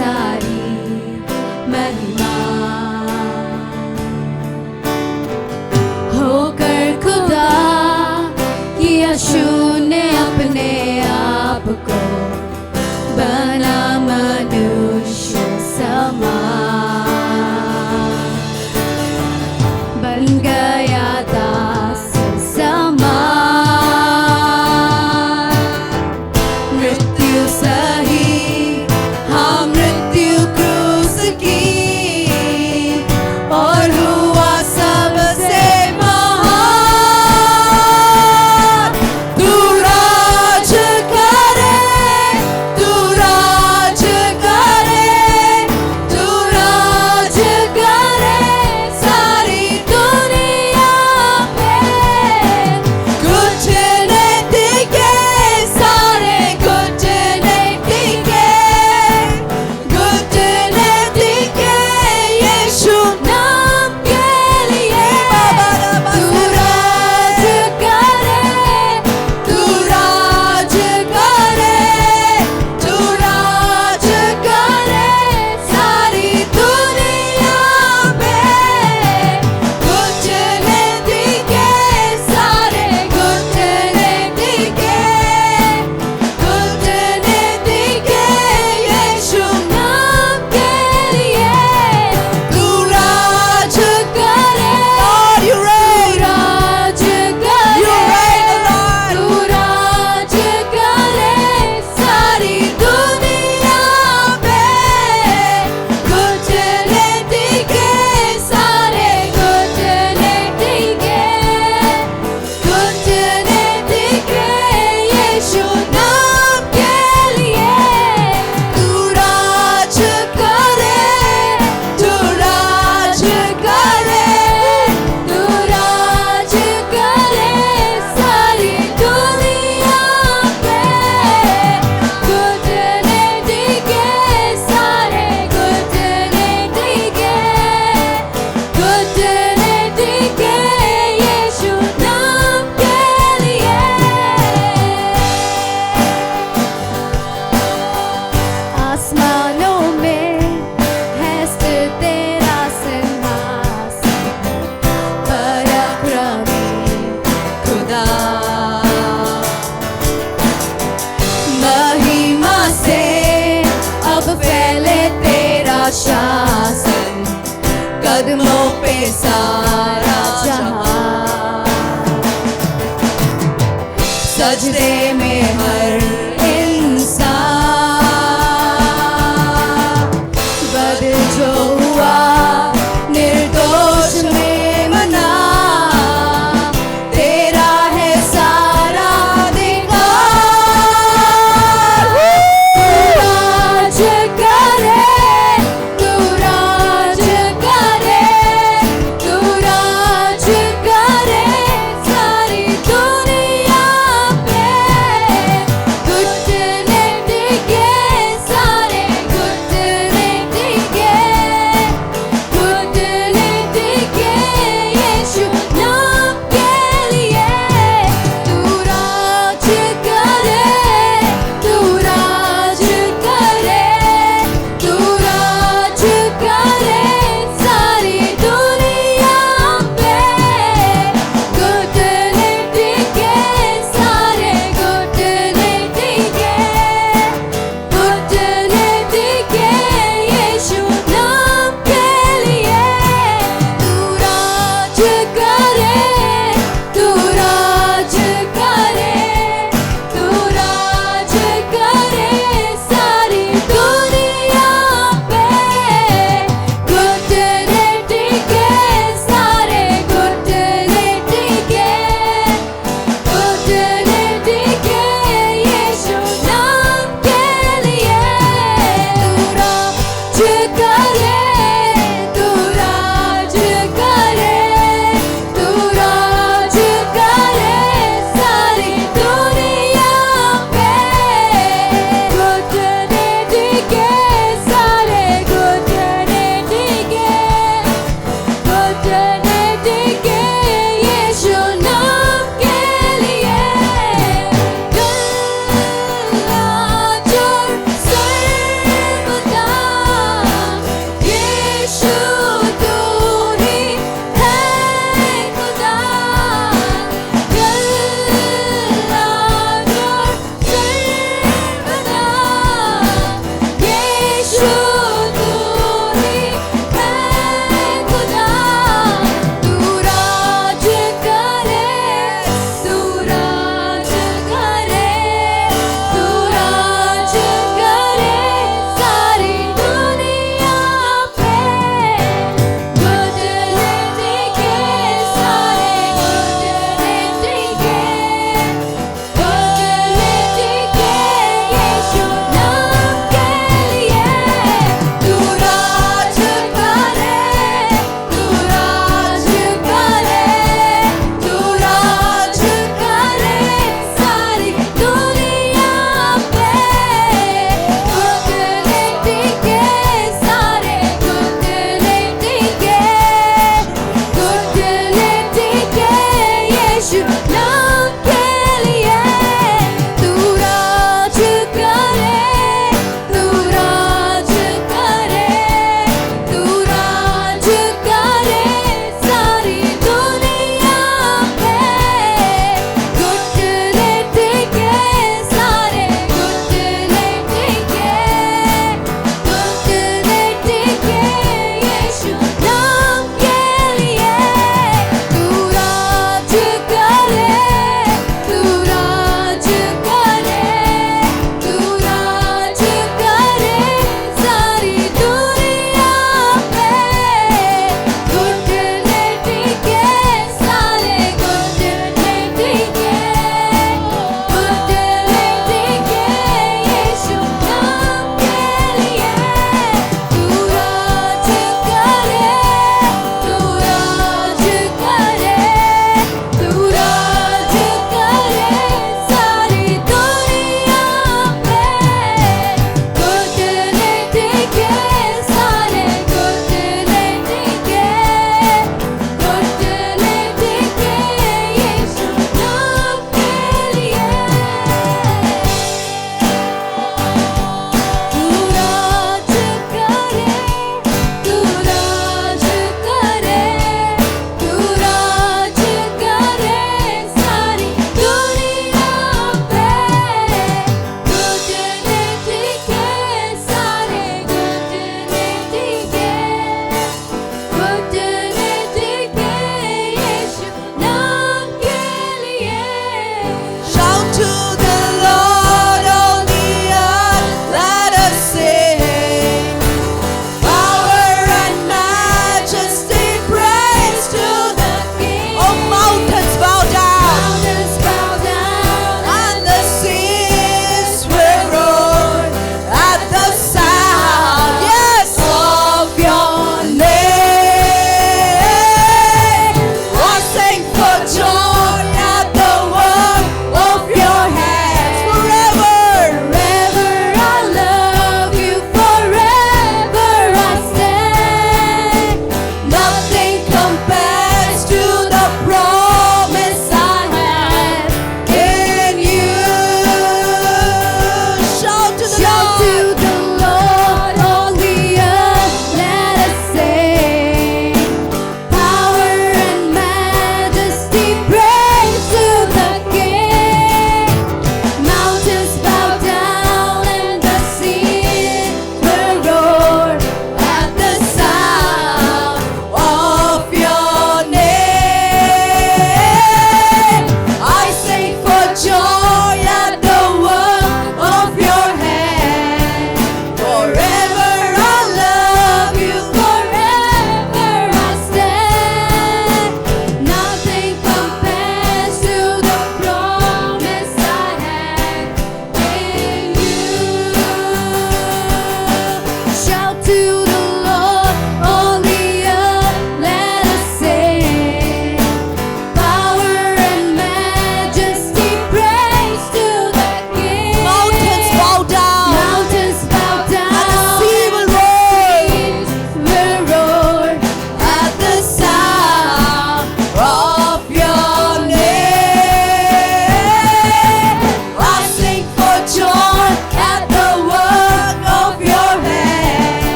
सारी महिमा होकर खुदा किया शून्य अपने आप को बना मनुष्य समान बन गया दास समान मृत्यु सही हाँ मृत्यु क्रूस की और हुआ सबसे महान तू राज करे तू राज करे तू राज करे सारी दुनिया पे कुछ नहीं टिके सारे कुछ नहीं टिके यीशु नाम के लिए तू राज करे तू राज करे तू राज करे सारी दुनिया पे कुछ नहीं टिके सारे कुछ नहीं टिके यीशु नाम के लिए तू राज करे तू राज करे सारी दुनिया पे कुछ नहीं टिके सारे कुछ नहीं टिके यीशु नाम के लिए तू राज करे तू राज करे सारी दुनिया पे कुछ नहीं टिके सारे कुछ नहीं टिके यीशु नाम के लिए आसमानों में है स्थित तेरा सिंहासन पराक्रमी खुदा महिमा से अब फैले तेरा शासन कदमों पे सारा जहां सजदे में हर इंसान बद जो हुआ निर्दोष में मना तेरा है सारा अधिकार तू राज करे सारी दुनिया पे कुछ नहीं टिके सारे कुछ नहीं टिके यीशु नाम के लिए तू राज करे सारी दुनिया पे कुछ नहीं टिके सारे कुछ नहीं टिके यीशु नाम के लिए तू राज करे सारी दुनिया पे कुछ नहीं टिके सारे कुछ नहीं टिके यीशु नाम के लिए तू राज करे सारी दुनिया पे कुछ नहीं टिके सारे कुछ नहीं टिके यीशु नाम के लिए गल्ला जोर सर्वदा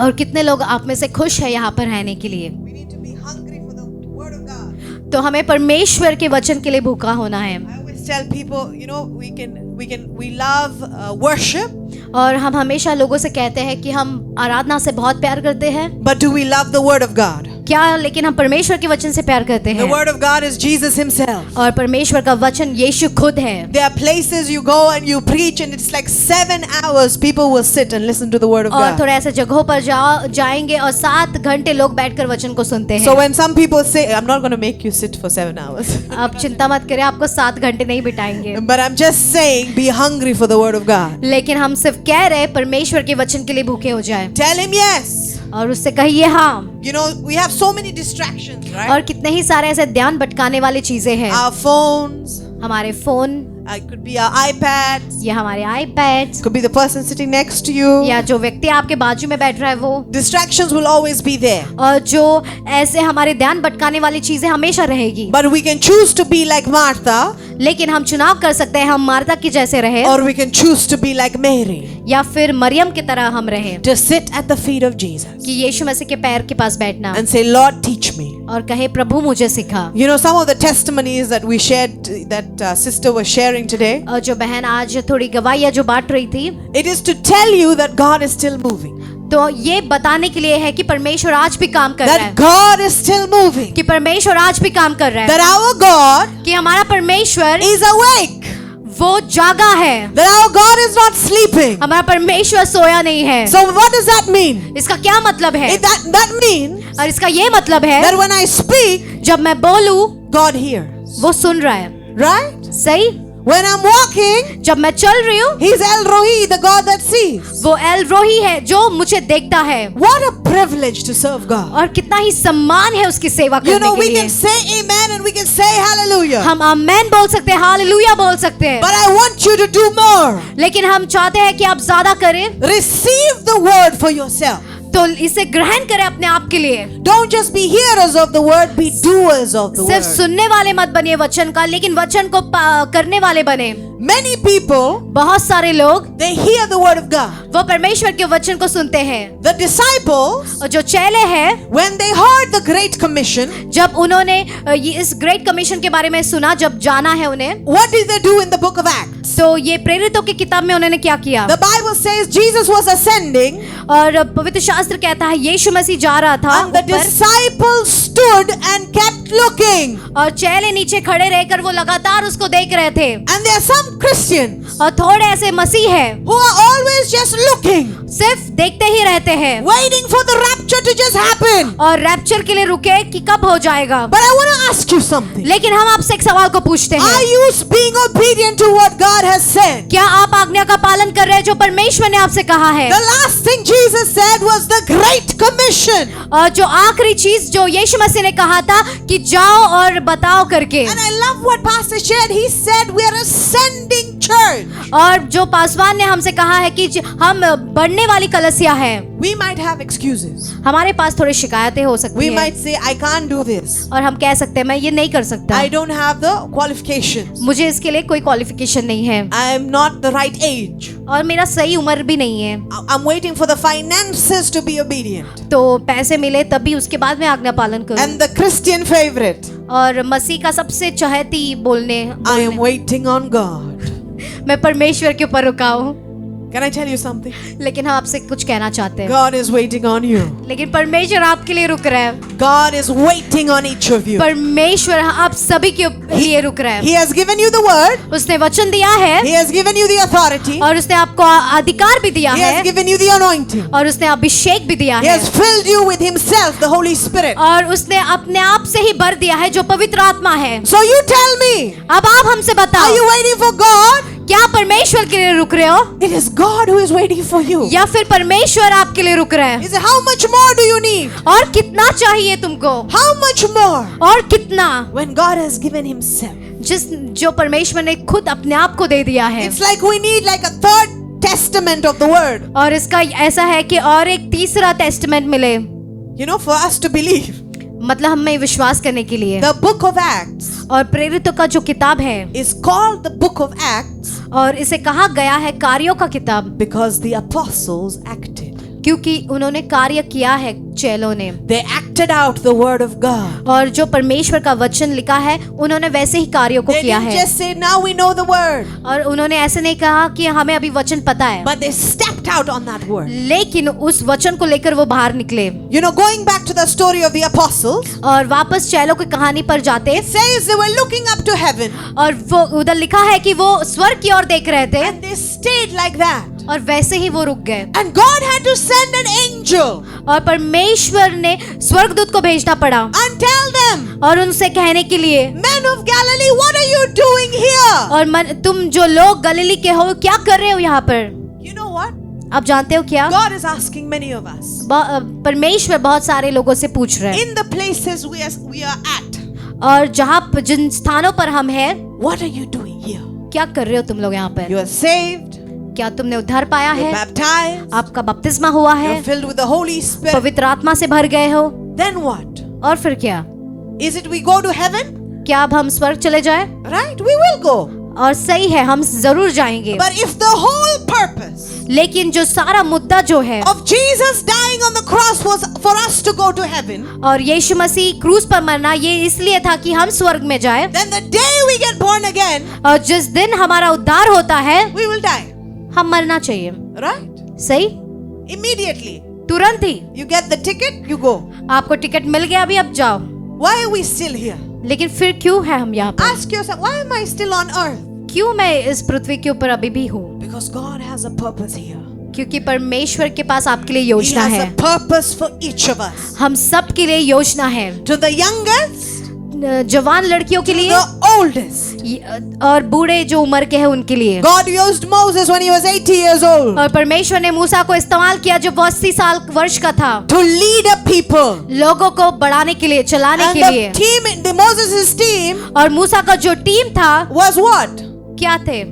और कितने लोग आप में से खुश है यहाँ पर रहने के लिए? We need to be hungry for the word of God. तो हमें परमेश्वर के वचन के लिए भूखा होना है। I always tell people, you know, we love worship, और हम हमेशा लोगों से कहते हैं कि हम आराधना से बहुत प्यार करते हैं, but do we love the word of God? क्या लेकिन हम परमेश्वर के वचन से प्यार करते The हैं? word of God is Jesus himself. और परमेश्वर का वचन यीशु खुद है। There are places you go and you preach and it's like 7 hours people will sit and listen to the word of और God. थोड़े ऐसे जगहों पर जाएंगे और 7 घंटे लोग बैठकर वचन को सुनते So हैं। when some people say, I'm not going to make you sit for 7 hours. आप चिंता मत करें, आपको 7 घंटे नहीं बिठाएंगे, But I'm just saying, be hungry for the word of God. लेकिन हम सिर्फ कह रहे हैं परमेश्वर के वचन के लिए भूखे हो जाए Tell him yes. और उससे कहिए हाँ। You know, we have so many distractions, right? और कितने ही सारे ऐसे ध्यान भटकाने वाली चीजें हैं। Our phones, हमारे phone, it could be our iPads, या हमारे iPads, could be the person sitting next to you. या जो व्यक्ति आपके बाजू में बैठ रहा है वो, Distractions will always be there. और जो ऐसे हमारे ध्यान भटकाने वाली चीजें हमेशा रहेगी। But we can choose to be like Martha, लेकिन हम चुनाव कर सकते हैं, हम मार्था की जैसे रहे, or we can choose to be like Mary, या फिर मरियम की तरह हम रहे, to sit at the feet of Jesus कि यीशु मसीह के पैर के पास बैठना and say, Lord, teach me. और कहे प्रभु मुझे सिखा। You know, some of the testimonies that we shared, that sister was sharing today, और जो बहन आज थोड़ी गवाहियां जो बांट रही थी, it is to tell you that God is still moving. तो ये बताने के लिए है कि परमेश्वर आज भी काम कर रहा That है, God is still moving. कि परमेश्वर आज भी काम कर रहा है, That our God कि हमारा परमेश्वर is awake. वो जागा है, That our God is not sleeping. हमारा परमेश्वर सोया नहीं है। So what does that mean? इसका क्या मतलब है? That means और इसका ये मतलब है that when I speak, जब मैं बोलूं God hears. वो सुन रहा है, Right? सही? When I'm walking, जब मैं चल रही हूँ He's El Rohi, the God that sees. वो एल रोही है जो मुझे देखता है। What a privilege to serve God. और कितना ही सम्मान है उसकी सेवा You करने know, के we लिए। can say amen and we can say hallelujah. हम आमेन बोल सकते हैं, हालेलुया बोल सकते हैं, But I want you to do more. लेकिन हम चाहते हैं कि आप ज्यादा करें, Receive the word for yourself. तो इसे ग्रहण करें अपने आप के लिए। Don't just be hearers of the word, be doers of the सिर्फ word. सुनने वाले मत बनिए वचन का, लेकिन वचन को करने वाले बने। Many people, बहुत सारे लोग they hear the word of God. वो परमेश्वर के वचन को सुनते हैं, The disciples, और जो चेले हैं when they heard the Great Commission, जब उन्होंने ये इस ग्रेट कमीशन के बारे में सुना, जब जाना है उन्हें, what did they do in the book of Acts? तो ये प्रेरितों की किताब में उन्होंने क्या किया? The Bible says Jesus was ascending और पवित्र शास्त्र कहता है यीशु मसीह जा रहा था and the ऊपर, disciples stood and kept looking. और चेले नीचे खड़े रहकर वो लगातार उसको देख रहे थे। And there are some Christians और थोड़े ऐसे मसीह हैं, who are always just looking, सिर्फ देखते ही रहते हैं waiting for the rapture to just happen. और रैप्चर के लिए रुके कि कब हो जाएगा। But I want to ask you something. लेकिन हम आपसे एक सवाल को पूछते Are हैं, you being obedient to what God has said? क्या आप आज्ञा का पालन कर रहे हैं जो परमेश्वर ने आपसे कहा है? The last thing Jesus said was the Great Commission. और जो आखिरी चीज जो यीशु मसीह ने कहा था कि जाओ और बताओ करके, And I love what Pastor shared. He said we are ascending church. और जो पासवान ने हमसे कहा है कि हम बढ़ने वाली कलसिया है। We might have excuses. हमारे पास थोड़ी शिकायतें हो सकती We हैं, might say, I can't do this. और हम कह सकते हैं मैं ये नहीं कर सकता, I don't have the qualifications. मुझे इसके लिए कोई क्वालिफिकेशन नहीं है, I am not the right age. और मेरा सही उम्र भी नहीं है। I'm waiting for the finances to be obedient. तो पैसे मिले तभी उसके बाद मैं आज्ञा पालन करूं। And the Christian favorite, और मसीह का सबसे चहेती बोलने, I am waiting on God. मैं परमेश्वर के ऊपर रुका हूँ। Can I tell you something? लेकिन हम आपसे कुछ कहना चाहते हैं, God is waiting on you. लेकिन परमेश्वर आपके लिए रुक रहा है। God is waiting on each of you. परमेश्वर आप सभी के लिए रुक रहा है। He has given you the word. उसने वचन दिया है, He has given you the authority. और उसने आपको अधिकार भी दिया He है, has given you the anointing. और उसने अभिषेक भी दिया He है, has filled you with Himself, the Holy Spirit. और उसने अपने आप से ही भर दिया है जो पवित्र आत्मा है। So you tell me, अब आप हमसे are बताओ, you waiting for God? क्या परमेश्वर के लिए रुक रहे हो, It is God who is waiting for you. या फिर परमेश्वर आपके लिए रुक रहा है? He said, how much more do you need? और कितना चाहिए तुमको, How much more? और कितना, When God has given Himself. जो परमेश्वर ने खुद अपने आप को दे दिया है। It's like we need like a third testament of the word. और इसका ऐसा है कि और एक तीसरा टेस्टामेंट मिले, You know, for us to believe. मतलब हमें विश्वास करने के लिए। The book of Acts और प्रेरितों का जो किताब है, is called the book of Acts और इसे कहा गया है कार्यों का किताब, because the apostles acted. क्योंकि उन्होंने कार्य किया है चेलों ने, They acted out the word of God. और जो परमेश्वर का वचन लिखा है उन्होंने वैसे ही कार्यों को They किया didn't है। just say, now we know the word. और उन्होंने ऐसे नहीं कहा कि हमें अभी वचन पता है, But they stepped out on that word. लेकिन उस वचन को लेकर वो बाहर निकले। You know, going back to the story of the apostles, और वापस चेलों की कहानी पर जाते, it says they were looking up to heaven और वो उधर लिखा है कि वो स्वर्ग की ओर देख रहे थे and they stayed like that. और वैसे ही वो रुक गए। And God had to send an angel और परमेश्वर ने स्वर्गदूत को भेजना पड़ा and tell them, और उनसे कहने के लिए, Men of Galilee, what are you doing here? और तुम जो लोग गलीली के हो क्या कर रहे हो यहाँ पर? You know what? आप जानते हो क्या? God is asking many of us परमेश्वर बहुत सारे लोगों से पूछ रहे हैं, in the places we are at, और जहाँ जिन स्थानों पर हम हैं, what are you doing here? क्या कर रहे हो तुम लोग यहाँ पर? You are saved, क्या तुमने उद्धार पाया you're है? baptized, आपका बपतिस्मा हुआ है, you're filled with the Holy Spirit. पवित्र आत्मा से भर गए हो, Then what? और फिर क्या? Is it we go to heaven? क्या अब हम स्वर्ग चले जाए? Right, we will go. और सही है, हम जरूर जाएंगे, But if the whole purpose लेकिन जो सारा मुद्दा जो है of Jesus dying on the cross was for us to go to heaven, और यीशु मसीह क्रूस पर मरना ये इसलिए था कि हम स्वर्ग में जाए, then the day we get born again, और जिस दिन हमारा उद्धार होता है we will die. हम मरना चाहिए। Right? सही, Immediately. तुरंत ही You get the ticket, you go. आपको टिकट मिल गया, अभी अब जाओ। Why are we still here? लेकिन फिर क्यों है हम यहाँ पर? Ask yourself, why am I still on earth? क्यों मैं इस पृथ्वी के ऊपर अभी भी हूँ? Because God has a purpose here. क्योंकि परमेश्वर के पास आपके लिए He योजना has है। a purpose for each of us. हम सब के लिए योजना है, To the youngest, जवान लड़कियों के to लिए the oldest. और बूढ़े जो उम्र के हैं उनके लिए। God used Moses when he was 80 years old और परमेश्वर ने मूसा को इस्तेमाल किया जब वो 80 वर्ष का था, to lead a people. लोगों को बढ़ाने के लिए, चलाने And के लिए। the team, the Moses' team और मूसा का जो टीम था was what? क्या थे?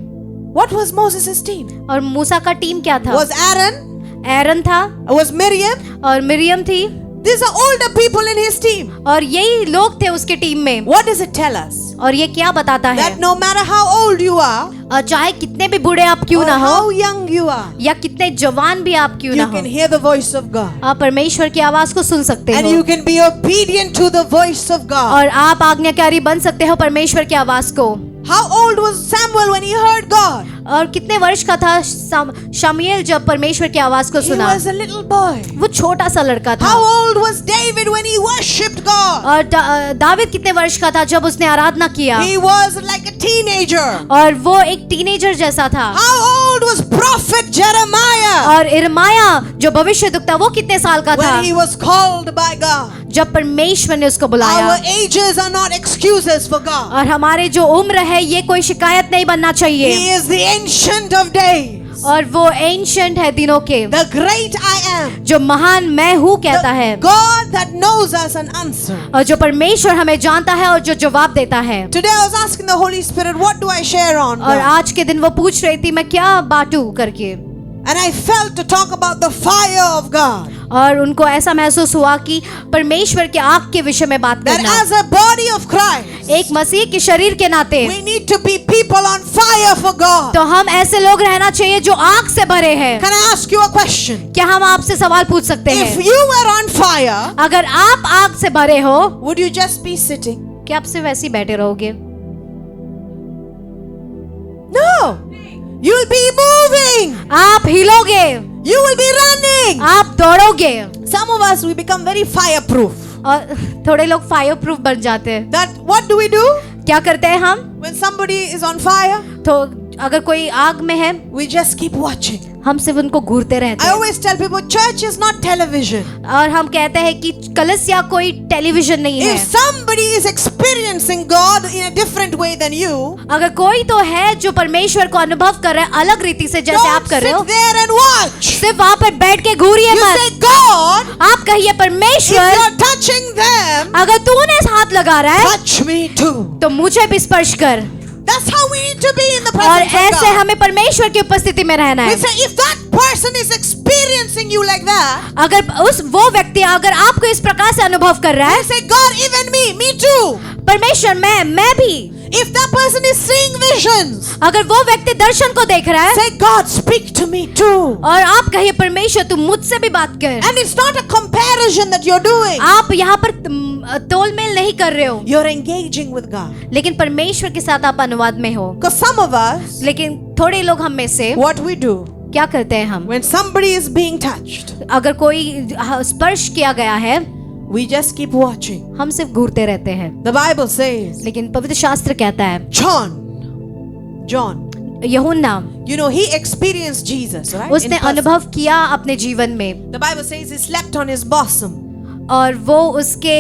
What was Moses' team? और मूसा का टीम क्या था? Was Aaron? एरन था, Was Miriam? और मिरियम थी, These are older people in his team. और यही लोग थे उसके टीम में। What does it tell us? और ये क्या बताता है? That no matter how old you are, और चाहे कितने भी बूढ़े आप क्यों or ना हो, how young you are, या कितने जवान भी आप क्यों ना you हो, can hear the voice of God. आप परमेश्वर की आवाज को सुन सकते And हो, you can be obedient to the voice of God. और आप आज्ञाकारी बन सकते हो परमेश्वर की आवाज को। How old was Samuel when he heard God? और कितने वर्ष का था शमूएल जब परमेश्वर की आवाज को He सुना? was a little boy. वो छोटा सा लड़का था। How old was David when he worshipped God? और दावीद कितने वर्ष का था जब उसने आराधना किया? He was like a teenager. और वो एक टीनेजर जैसा था। How old was prophet Jeremiah और इर्माया जो भविष्यद्वक्ता वो कितने साल का था when he was called by God? जब परमेश्वर ने उसको बुलाया? Our ages are not excuses for God. और हमारे जो उम्र है ये कोई शिकायत नहीं बनना चाहिए। He is the ancient of days, और वो एंशिएंट है दिनों के, the great I am, जो महान मैं हूँ कहता है, the God that knows us and answers. और जो परमेश्वर हमें जानता है और जो जवाब देता है। Today I was asking the Holy Spirit, what do I share on? और God? आज के दिन वो पूछ रही थी मैं क्या बांटूं करके, And I felt to talk about the fire of God. और उनको ऐसा महसूस हुआ कि परमेश्वर के आग के विषय में बात That करना। as a body of Christ, एक मसीह के शरीर के नाते we need to be people on fire for God. तो हम ऐसे लोग रहना चाहिए जो आग से भरे हैं। Can I ask you a question? क्या हम आपसे सवाल पूछ सकते If हैं? you were on fire, अगर आप आग से भरे हो, would you just be sitting? क्या आप सिर्फ वैसे ही बैठे रहोगे? No. You'll be moving. आप हिलोगे, You will be running. आप दौड़ोगे, Some of us, we become very fireproof. और थोड़े लोग फायर प्रूफ बन जाते हैं। That what do we do? क्या करते हैं हम? When somebody is on fire, तो अगर कोई आग में है we just keep watching. हम सिर्फ उनको घूरते रहते I हैं, always tell people, church is not television. और हम कहते हैं कि कलीसिया कोई टेलीविजन नहीं If है। somebody is experiencing God in a different way than you, अगर कोई तो है जो परमेश्वर को अनुभव कर रहा है अलग रीति से जैसे आप don't कर रहे हो, sit there and watch. सिर्फ वहां पर बैठ के घूरिए You मत। say, God, आप कहिए if परमेश्वर you're touching them, अगर तूने हाथ लगा रहा है touch me too. तो मुझे भी स्पर्श कर। That's how we need to be in the और presence of ऐसे God. हमें परमेश्वर की उपस्थिति में रहना We है। say, if that person is experiencing you like that, अगर वो व्यक्ति अगर आपको इस प्रकार से अनुभव कर रहा I है, say, God, even me too. परमेश्वर मैं भी। If that person is seeing visions, अगर वो व्यक्ति दर्शन को देख रहा है say, God, speak to me too. और आप कहिए परमेश्वर तू मुझसे भी बात कर। And it's not a comparison that you're doing. आप यहाँ पर तोलमेल नहीं कर रहे हो, You're engaging with God. लेकिन परमेश्वर के साथ आप अनुवाद में हो। Because some of us, लेकिन थोड़े लोग हम में से what we do, क्या करते हैं हम, when somebody is being touched, अगर कोई स्पर्श किया गया है we just keep watching. हम सिर्फ घूरते रहते हैं। The Bible says, लेकिन पवित्र शास्त्र कहता है John, यूहन्ना, you know, he experienced Jesus, right? उसने In person. अनुभव किया अपने जीवन में, The Bible says he slept on his bosom. और वो उसके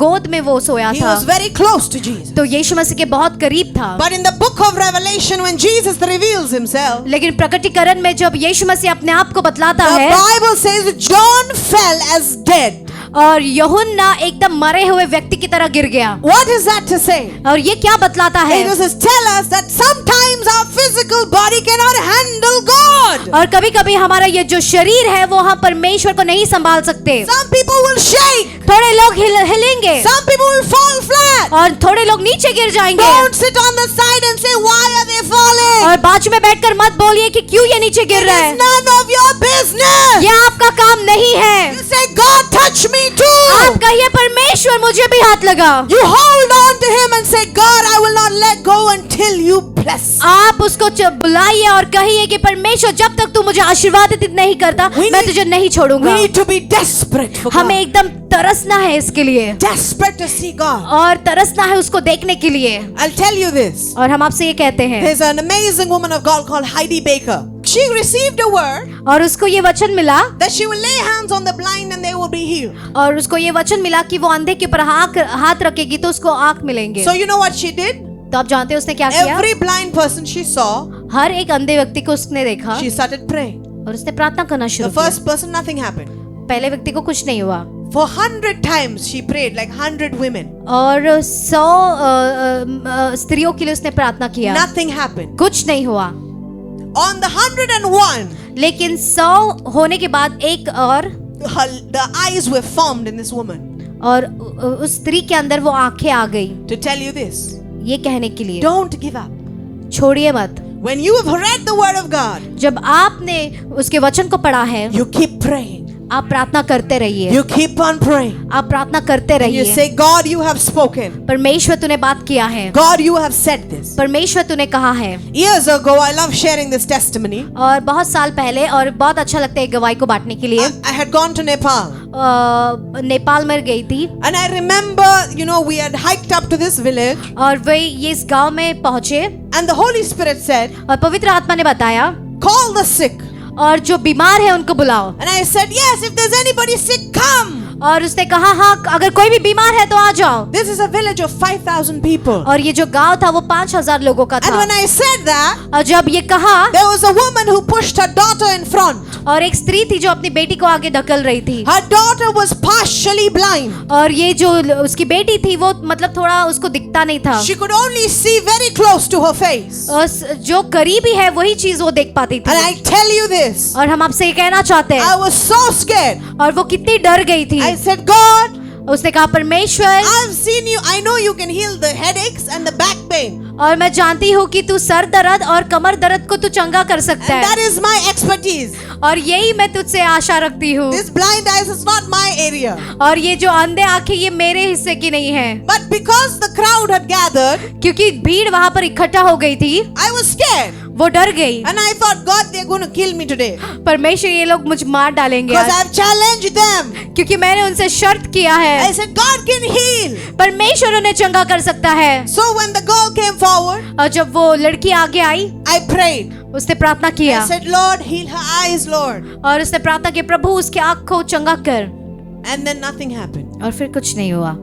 गोद में वो सोया He था, was very close to Jesus. तो यीशु मसीह के बहुत करीब था। But in the book of Revelation, when Jesus reveals himself, लेकिन प्रकटीकरण में जब यीशु मसीह अपने आप को बतलाता the है Bible says John fell as dead. और यूहन्ना एकदम मरे हुए व्यक्ति की तरह गिर गया। What is that to say? और ये क्या बतलाता है? It does tell us that sometimes our physical body cannot handle God. और कभी कभी हमारा ये जो शरीर है वो हम परमेश्वर को नहीं संभाल सकते। Some people will shake. थोड़े लोग हिलेंगे Some people will fall flat. और थोड़े लोग नीचे गिर जाएंगे। Don't sit on the side and say, why are they falling? और बाजू में बैठकर मत बोलिए कि क्यों ये नीचे गिर It रहा is है, none of your business. ये आपका काम नहीं है। You say, God, touch me too. आप कहिए परमेश्वर मुझे भी हाथ लगा। You hold on to him and say, God, I will not let go until you bless. आप उसको बुलाइए और कहिए कि परमेश्वर जब तक तू मुझे आशीर्वादित नहीं करता मैं तुझे नहीं We छोड़ूंगा। need to be desperate for हमें God. एकदम तरसना है इसके लिए, Desperate to see God. और तरसना है उसको देखने के लिए। I'll tell you this. और हम आपसे ये कहते हैं, There's an amazing woman of God called Heidi Baker. She received a word और उसको ये वचन मिला, that she will lay hands on the blind and they will be healed. और उसको ये वचन मिला कि वो अंधे के ऊपर हाथ रखेगी तो उसको आंख मिलेंगे। So you know what she did? तो आप जानते हैं उसने क्या किया? Every blind person she saw, हर एक अंधे व्यक्ति को उसने देखा she started praying. और उसने प्रार्थना करना The शुरू किया। first person, nothing happened. पहले व्यक्ति को कुछ नहीं हुआ, For 100 times she prayed, like 100 women. और 100 स्त्रियों के लिए उसने प्रार्थना किया, Nothing happened. कुछ नहीं हुआ। On the 101, लेकिन 100 होने के बाद एक और the eyes were formed in this woman. और उस स्त्री के अंदर वो आंखें आ गई, To tell you this, ये कहने के लिए don't give up. छोड़िए मत। When you have read the word of God, जब आपने उसके वचन को पढ़ा है, you keep praying. आप प्रार्थना करते रहिए, You keep on praying. आप प्रार्थना करते You रहिए। say, God, you have spoken. परमेश्वर तूने बात किया है, God, you have said this. परमेश्वर तूने कहा है। Years ago, I love sharing this testimony. और बहुत साल पहले, और बहुत अच्छा लगता है गवाही को बांटने के लिए, I had gone to Nepal. Nepal में गई थी, And I remember, you know, we had hiked up to this village. और वे ये इस गांव में पहुंचे And the Holy Spirit said, और पवित्र आत्मा ने बताया call the sick. और जो बीमार है उनको बुलाओ। And I said, yes, if there's anybody sick, come. और उसने कहा हाँ, अगर कोई भी बीमार है तो आ जाओ। This is a village of 5,000 people. और ये जो गांव था वो 5,000 लोगों का And था। when I said that, और जब ये कहा, there was a woman who pushed her daughter in front. और एक स्त्री थी जो अपनी बेटी को आगे धकेल रही थी, Her daughter was partially blind. और ये जो उसकी बेटी थी वो मतलब थोड़ा उसको दिखता नहीं था, She could only see very close to her face. और जो करीबी है वही चीज वो देख पाती And I थी। tell you this, और हम आपसे ये कहना चाहते I हैं, was so scared. और वो कितनी डर गई थी। I said, God, उसने कहा परमेश्वर, I've seen you. I know you can heal the headaches and the back pain. और मैं जानती हूँ कि तू सर दर्द और कमर दर्द को तू चंगा कर सकता And that है, is my expertise. और यही मैं तुझसे आशा रखती हूँ। This blind eyes is not my area. और ये जो अंधे आंखें ये मेरे हिस्से की नहीं है, But because the crowd had gathered, क्योंकि भीड़ वहां पर इकट्ठा हो गई थी, I was scared. वो डर गई। And I thought, God, they're going to kill me today. परमेश्वर ये लोग मुझे मार डालेंगे Because आज, I've challenged them. क्योंकि मैंने उनसे शर्त किया I है, said, God can heal. परमेश्वर उन्हें चंगा कर सकता है। So when the girl came forward, और जब वो लड़की आगे आई, I prayed. उसने प्रार्थना किया, I said, Lord, heal her eyes, Lord. और उसने प्रार्थना की, प्रभु उसकी आंख को चंगा कर, And then nothing happened. और फिर कुछ नहीं हुआ।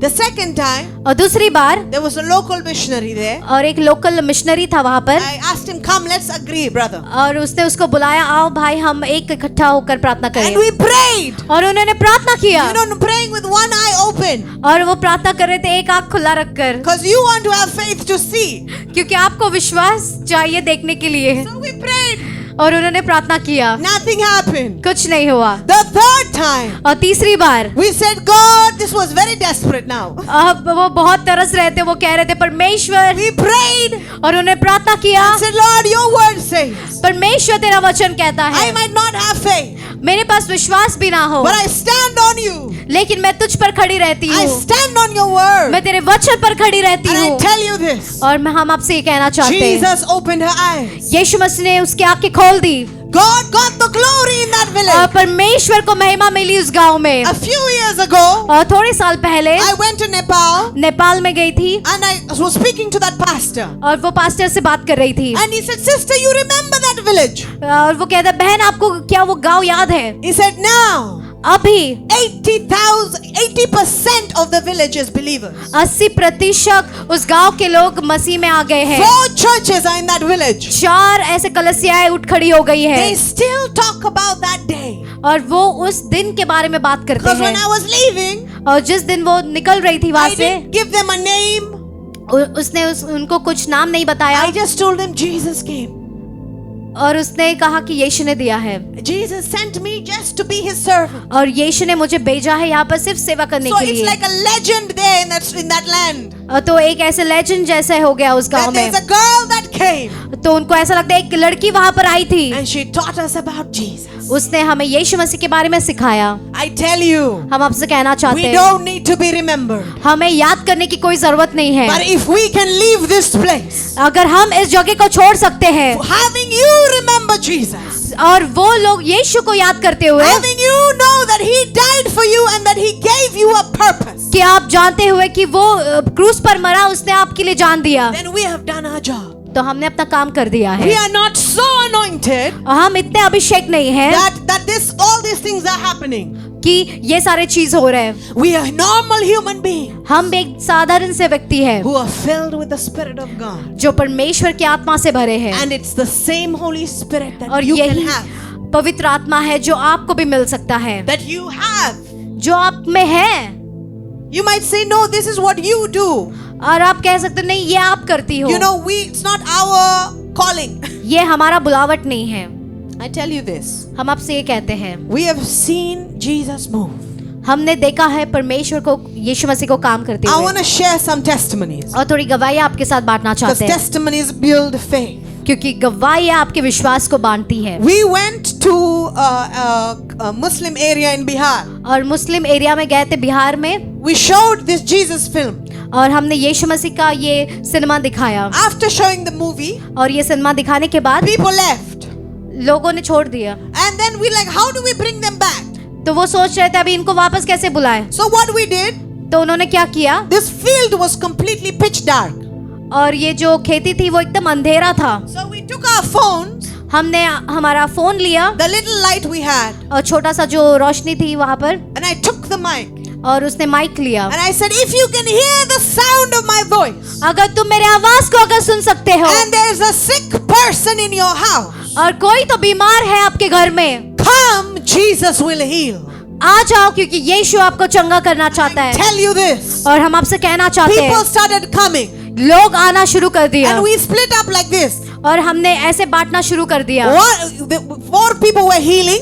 The second time, और दूसरी बार, there was a local missionary there. और एक लोकल मिशनरी था वहां पर, I asked him, come, let's agree, brother. और उसने उसको बुलाया, आओ भाई हम एक इकट्ठा होकर प्रार्थना And करें। we prayed. और उन्होंने प्रार्थना किया, You know, praying with one eye open. और वो प्रार्थना कर रहे थे एक आंख खुला रखकर, Because you want to have faith to see. क्योंकि आपको विश्वास चाहिए देखने के लिए। So we prayed. और उन्होंने प्रार्थना किया, Nothing happened. कुछ नहीं हुआ। The third time, और तीसरी बार we said, God, this was very desperate. desperate now. अब वो बहुत तरस रहे थे, वो कह रहे थे परमेश्वर, We prayed और उन्होंने प्रार्थना किया, and said, Lord, your word says, परमेश्वर तेरा वचन कहता I है might not have faith, मेरे पास विश्वास भी ना हो, but I stand on you. लेकिन मैं तुझ पर खड़ी रहती I हूँ, stand on your word. मैं तेरे वचन पर खड़ी रहती And I हूँ। tell you this. और हम आपसे ये कहना चाहते हैं, Jesus opened her eyes. यीशु मसीह ने उसकी आंखें खोल दी, God got the glory in that और village. परमेश्वर को महिमा मिली उस गांव में। A few years ago, और थोड़े साल पहले I went to Nepal Nepal में गई थी, and I was speaking to that pastor. और वो पास्टर से बात कर रही थी, And he said, Sister, you remember that village? और वो कहता, बहन आपको क्या वो गांव याद है? He said, now अभी 80% of the village is believers. 80% उस गांव के लोग मसीह में आ गए हैं। 4 churches are in that village. 4 ऐसे कलीसियाएं उठ खड़ी हो गई है, They still talk about that day. और वो उस दिन के बारे में बात करते Because when हैं। I was leaving, और जिस दिन वो निकल रही थी वहां I से, didn't give them a name. उसने उनको कुछ नाम नहीं बताया, I just told them Jesus came. और उसने कहा कि यीशु ने दिया है, Jesus sent me just to be his servant. और यीशु ने मुझे भेजा है यहाँ पर सिर्फ सेवा करने So के it's लिए। like a legend there in that land. तो एक ऐसे लेजेंड जैसे हो गया उस गांव That में। there's a girl that came तो उनको ऐसा लगता है एक लड़की वहां पर आई थी, and she taught us about Jesus. उसने हमें यीशु मसीह के बारे में सिखाया। I tell you, हम आपसे कहना चाहते we हैं, don't need to be remembered. हमें याद करने की कोई जरूरत नहीं है। But if we can leave this place, अगर हम इस जगह को छोड़ सकते हैं, having you remember Jesus, और वो लोग यीशु को याद करते हुए having you know that he died for you and that he gave you a purpose, कि आप जानते हुए कि वो क्रूस पर मरा, उसने आपके लिए जान दिया, then we have done our job. तो हमने अपना काम कर दिया We है। are not so anointed हम इतने अभिषेक नहीं हैं that all these things are happening. कि ये सारे चीज हो रहे हैं। We are normal human beings हम एक साधारण से व्यक्ति हैं who are filled with the Spirit of God. जो परमेश्वर की आत्मा से भरे हैं, And it's the same Holy Spirit that और you can यही have. पवित्र आत्मा है जो आपको भी मिल सकता है, That you have. जो आप में है। You might say, no, this is what you do. और आप कह सकते हैं, नहीं ये आप करती हो, You know, it's not our calling. ये हमारा बुलावट नहीं है। I tell you this. हम आपसे ये कहते हैं, We have seen Jesus move. हमने देखा है परमेश्वर को, यीशु मसीह को काम करते I हुए, want to share some testimonies. और थोड़ी गवाहियां आपके साथ बांटना Because चाहते हैं, testimonies build faith. क्योंकि गवाहियां आपके विश्वास को बांटती है। We went to a Muslim area in Bihar. और मुस्लिम एरिया में गए थे बिहार में, We showed this Jesus film. और हमने यीशु मसीह का ये सिनेमा दिखाया, After showing the movie, और ये सिनेमा दिखाने के बाद people left. लोगों ने छोड़ दिया। And then we like, how do we bring them back? तो वो सोच रहे थे अभी इनको वापस कैसे बुलाएं। So what we did, तो उन्होंने क्या किया, this field was completely pitch dark. और ये जो खेती थी वो एकदम अंधेरा था। So we took our phones, हमने हमारा फोन लिया, the little light we had, और छोटा सा जो रोशनी थी वहां पर, and I took the mic. और उसने माइक लिया, And I said, if you can hear the sound of my voice, अगर तुम मेरे आवाज को अगर सुन सकते हो, and there's a sick person in your house, और कोई तो बीमार है आपके घर में, come, Jesus will heal. आ जाओ, क्योंकि यीशु आपको चंगा करना चाहता है। Tell you this. और हम आपसे कहना चाहते People हैं, started coming, लोग आना शुरू कर दिया, and we split up like this. और हमने ऐसे बांटना शुरू कर दिया। 4 people were healing.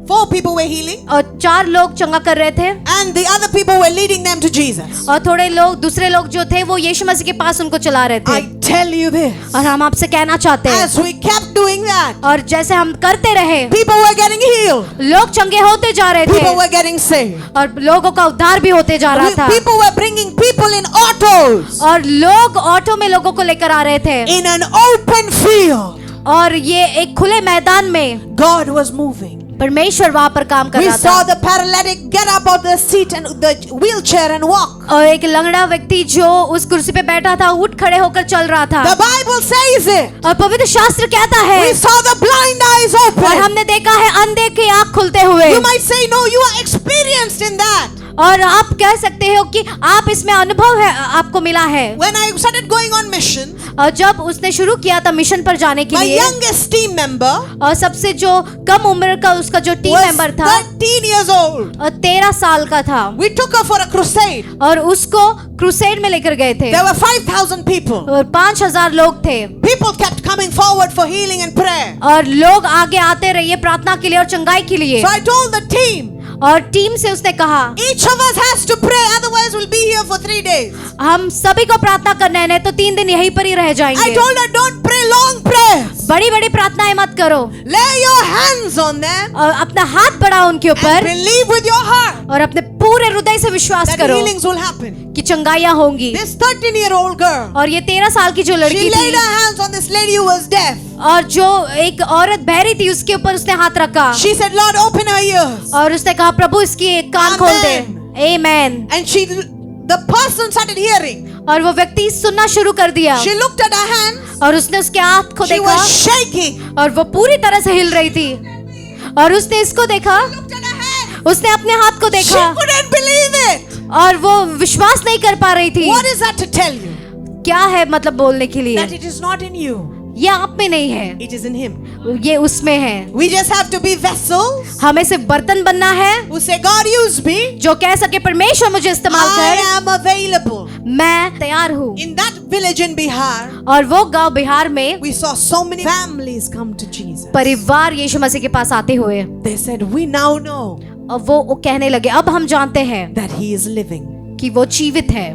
4 people were healing, और 4 लोग चंगा कर रहे थे, and the other people were leading them to Jesus. और थोड़े लोग, दूसरे लोग जो थे वो यीशु मसीह के पास उनको चला रहे थे। I tell you this. और हम आपसे कहना चाहते हैं, As we kept doing that, और जैसे हम करते रहे, people were getting healed. लोग चंगे होते जा रहे People थे, were getting saved. और लोगों का उद्धार भी होते जा रहा था, People were bringing people in autos और लोग ऑटो में लोगों को लेकर आ रहे थे, in an open field. और ये एक खुले मैदान में God was moving. परमेश्वर वहां पर काम कर We रहा saw था। the paralytic get up out of the seat and the wheelchair and walk. और एक लंगड़ा व्यक्ति जो उस कुर्सी पे बैठा था उठ खड़े होकर चल रहा था। The Bible says it. और पवित्र शास्त्र कहता है, We saw the blind eyes और open. हमने देखा है अंधे की आंख खुलते हुए। You might say, no, you are experienced in that. और आप कह सकते हो कि आप इसमें अनुभव है, आपको मिला है। When I started going on mission, और जब उसने शुरू किया था मिशन पर जाने के my लिए, youngest team member और सबसे जो कम उम्र का उसका जो टीम was मेंबर था 13 years old. और 13 साल का था, We took her for a crusade. और उसको क्रूसेड में लेकर गए थे, There were 5,000 people. और 5,000 लोग थे, People kept coming forward for healing and prayer. और लोग आगे आते रहिए प्रार्थना के लिए और चंगाई के लिए। So I told the team, और टीम से उसने कहा, each of us has to pray here for 3 days. हम सभी को प्रार्थना करना है, नहीं तो 3 दिन यहीं पर ही रह I जाएंगे। told her, don't pray long prayers. बड़ी बड़ी प्रार्थनाएं मत करो, Lay your hands on them और अपना हाथ बढ़ाओ उनके and ऊपर believe with your heart और अपने पूरे हृदय से विश्वास that करो healings will happen. कि चंगाइयां होंगी। This 13-year-old girl, और ये 13 साल की जो she लड़की laid थी her hands on this lady who was deaf. और जो एक औरत बहरी थी उसके ऊपर उसने हाथ रखा She said, Lord, open her ears. और उसने कहा प्रभु इसकी एक कान खोल दे। आमेन। And the person started hearing. और वो व्यक्ति सुनना शुरू कर दिया She looked at her hands. और उसने उसके हाथ को She देखा was shaking. और वो पूरी तरह से हिल रही थी। और उसने इसको देखा, Looked at her hands. उसने अपने हाथ को She देखा couldn't believe it. और वो विश्वास नहीं कर पा रही थी। What is that to tell you? क्या है मतलब बोलने के लिए? That it is not in you. ये आप में नहीं है, It is in Him. ये उसमें है। We just have to be vessels हमें सिर्फ बर्तन बनना है who say, God, use me. जो कह सके परमेश्वर मुझे इस्तेमाल I कर, am available. मैं तैयार हूँ। In that village in Bihar, और वो गांव बिहार में we saw so many families come to Jesus. परिवार यीशु मसीह के पास आते हुए, They said, we now know और वो कहने लगे अब हम जानते हैं that He is living. कि वो जीवित है।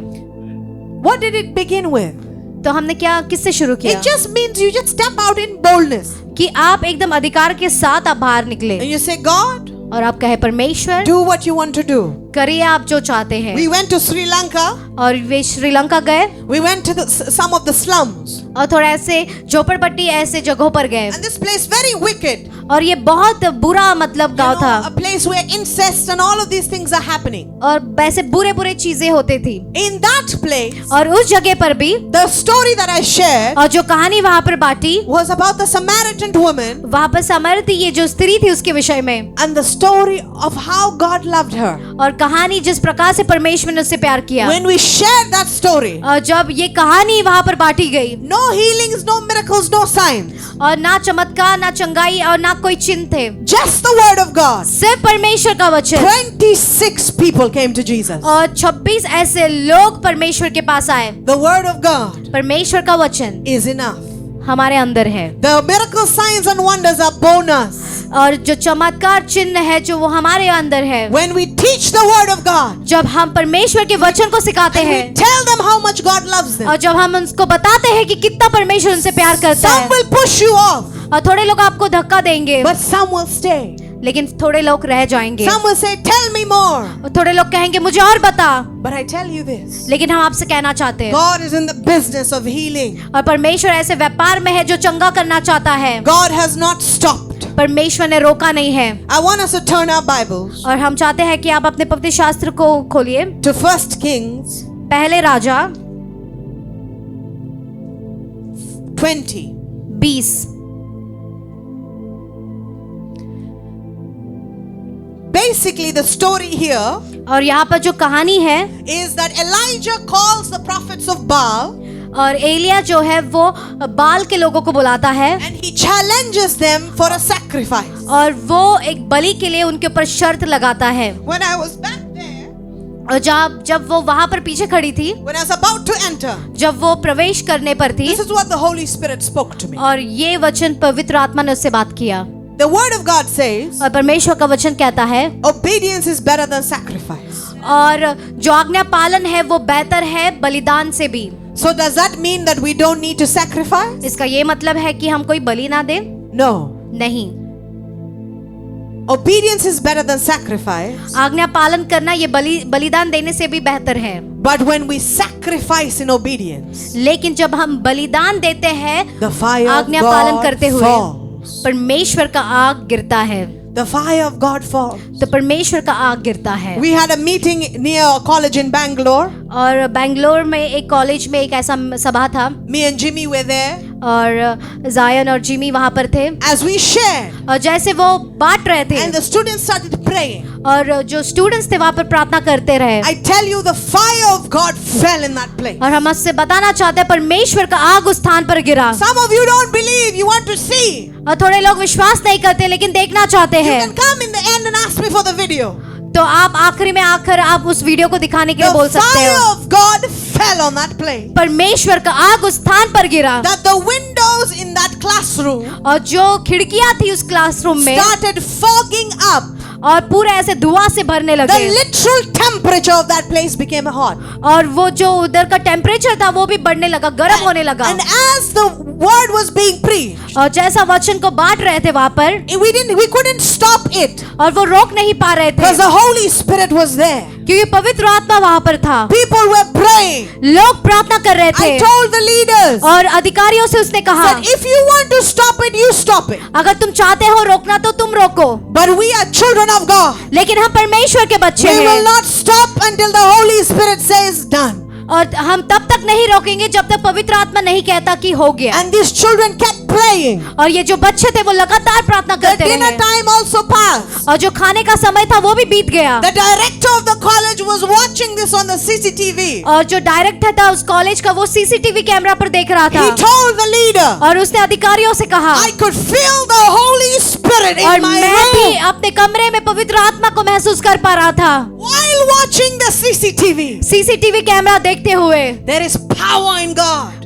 What did it begin with? तो हमने क्या किससे शुरू किया? It just means you just step out in boldness कि आप एकदम अधिकार के साथ आप बाहर निकले and you say, God, और आप कहे परमेश्वर do what you want to do. करिए आप जो चाहते हैं। We went to Sri Lanka. और वे श्रीलंका गए We went to some of the slums. और थोड़ा ऐसे झोपड़पट्टी ऐसे जगहों पर गए And this place very wicked. और ये बहुत बुरा मतलब You गांव know, था a place where incest and all of these things are happening. और वैसे बुरे बुरे चीजें होती थी। In that place, और उस जगह पर भी the story that I shared और जो कहानी वहां पर बांटी was about the Samaritan woman वहां पर सामर्थ्य ये जो स्त्री थी उसके विषय में, and the story of how God loved her. और कहानी जिस प्रकार से परमेश्वर ने उससे प्यार किया। When we shared that story, और जब ये कहानी वहां पर बांटी गई, no healings, no miracles, no signs. और ना चमत्कार ना चंगाई और ना कोई चिन्ह थे, Just the word of God. सिर्फ परमेश्वर का वचन। 26 people came to Jesus. और 26 ऐसे लोग परमेश्वर के पास आए। The word of God परमेश्वर का वचन is enough. हमारे अंदर है। The miracles, signs and wonders are bonus. और जो चमत्कार चिन्ह है जो वो हमारे अंदर है। When we teach the word of God, जब हम परमेश्वर के वचन को सिखाते and हैं we tell them how much God loves them, और जब हम उनको बताते हैं कि कितना परमेश्वर उनसे प्यार करता some है, will push you off, और थोड़े लोग आपको धक्का देंगे but some will stay. लेकिन थोड़े लोग रह जाएंगे। Some will say, tell me more. और थोड़े लोग कहेंगे मुझे और बता। But I tell you this, लेकिन हम आपसे कहना चाहते हैं God is in the business of healing. और परमेश्वर ऐसे व्यापार में है जो चंगा करना चाहता है। God has not stopped. परमेश्वर ने रोका नहीं है। I want us to turn our Bibles और हम चाहते हैं कि आप अपने पवित्र शास्त्र को खोलिए to 1 Kings पहले राजा 20। Basically, the story here और यहाँ पर जो कहानी है is that Elijah calls the prophets of Baal और एलिया जो है वो बाल के लोगों को बुलाता है and he challenges them for a sacrifice. और वो एक बलि के लिए उनके ऊपर शर्त लगाता है। When I was back there, और जब वो वहां पर पीछे खड़ी थी, when I was about to enter, जब वो प्रवेश करने पर थी, this is what the Holy Spirit spoke to me. और ये वचन पवित्र आत्मा ने उससे बात किया। The word of God says, और परमेश्वर का वचन कहता है obedience is better than sacrifice. और जो आज्ञा पालन है वो बेहतर है बलिदान से भी। So does that mean that we don't need to sacrifice? इसका ये मतलब है कि हम कोई बलि ना दें? No. नहीं। Obedience is better than sacrifice. आज्ञा पालन करना ये बलिदान देने से भी बेहतर है। But when we sacrifice in obedience, लेकिन जब हम बलिदान देते हैं the fire of आज्ञा पालन God करते हुए, falls. परमेश्वर का आग गिरता है। The fire of God falls. तो परमेश्वर का आग गिरता है। We had a meeting near a college in Bangalore. और बेंगलोर में एक कॉलेज में एक ऐसा सभा था Me and Jimmy were there. और जायन और जिमी वहां पर थे। As we shared, और जैसे वो बांट रहे थे and the students started praying, और जो स्टूडेंट्स थे वहां पर प्रार्थना करते रहे, I tell you, the fire of God fell in that place. और हम उससे बताना चाहते हैं परमेश्वर का आग उस स्थान पर गिरा। Some of you don't believe, you want to see. और थोड़े लोग विश्वास नहीं करते लेकिन देखना चाहते You हैं। can come in the end and ask me for the video. तो आप आखिरी में आकर आप उस वीडियो को दिखाने के लिए बोल The सकते fire हो। of God fell on that place. परमेश्वर का आग उस स्थान पर गिरा That the windows in that classroom और जो खिड़कियां थी उस क्लासरूम में started fogging up. और पूरा ऐसे धुआं से भरने The लगे literal temperature of that place became hot. और वो जो उधर का टेम्परेचर था वो भी बढ़ने लगा, गर्म होने लगा। And as the word was being preached, और जैसा वचन को बांट रहे थे वहां पर, we couldn't stop it और वो रोक नहीं पा रहे थे because the Holy Spirit was there. क्योंकि पवित्र आत्मा वहां पर था। People were praying. लोग प्रार्थना कर रहे I थे told the leaders और अधिकारियों से उसने कहा, that if you want to stop it, you stop it. अगर तुम चाहते हो रोकना तो तुम रोको, But we are children of God. लेकिन हम परमेश्वर के बच्चे We will हैं not stop until the Holy Spirit says done. और हम तब तक नहीं रोकेंगे जब तक पवित्र आत्मा नहीं कहता कि हो गया। And these children kept praying. और ये जो बच्चे थे वो लगातार प्रार्थना The करते dinner रहे time also passed. और जो खाने का समय था वो भी बीत गया The director of the college was watching this on the CCTV. और जो डायरेक्टर था उस कॉलेज का वो सीसीटीवी कैमरा पर देख रहा He था told the leader, और उसने अधिकारियों से कहा, I could feel the Holy Spirit और in my मैं भी room अपने कमरे में पवित्र आत्मा को महसूस कर पा रहा था while watching the CCTV. CCTV camera देखते हुए। There is power in God.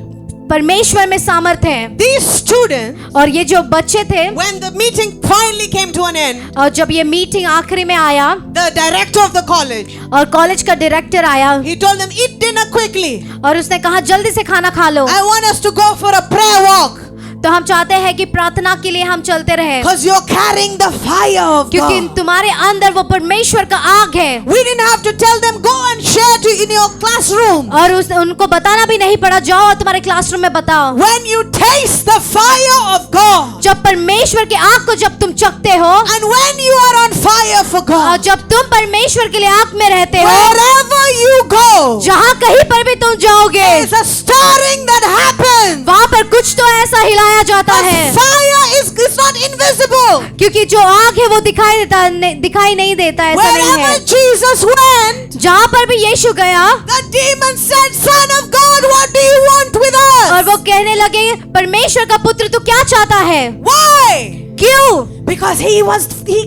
परमेश्वर में सामर्थ है। These students, और ये जो बच्चे थे, when the meeting finally came to an end, और जब ये मीटिंग आखिरी में आया the director of the college, और कॉलेज का डायरेक्टर आया he told them, eat dinner quickly. और उसने कहा जल्दी से खाना खा लो, I want us to go for a prayer walk तो हम चाहते हैं कि प्रार्थना के लिए हम चलते रहे because you're carrying the fire of क्योंकि God. तुम्हारे अंदर वो परमेश्वर का आग है। We didn't have to tell them, go and share in your classroom. और उनको बताना भी नहीं पड़ा, जाओ और तुम्हारे क्लासरूम में बताओ। When you taste the fire of God, जब परमेश्वर के आग को जब तुम चखते हो and when you are on fire for और God, जब तुम परमेश्वर के लिए आग में रहते हो, wherever you go, जहाँ कहीं पर भी तुम जाओगे there's a stirring that happens. वहाँ पर कुछ तो ऐसा हिलाया जाता The है fire is not invisible. क्योंकि जो आग है वो दिखाई नहीं देता, ऐसा नहीं Wherever है। Jesus went, जहाँ पर भी यीशु गया the demon said, Son of God, what do you want with और us? वो कहने लगे, परमेश्वर का पुत्र तू क्या चाहता है? Why? क्यों? Because he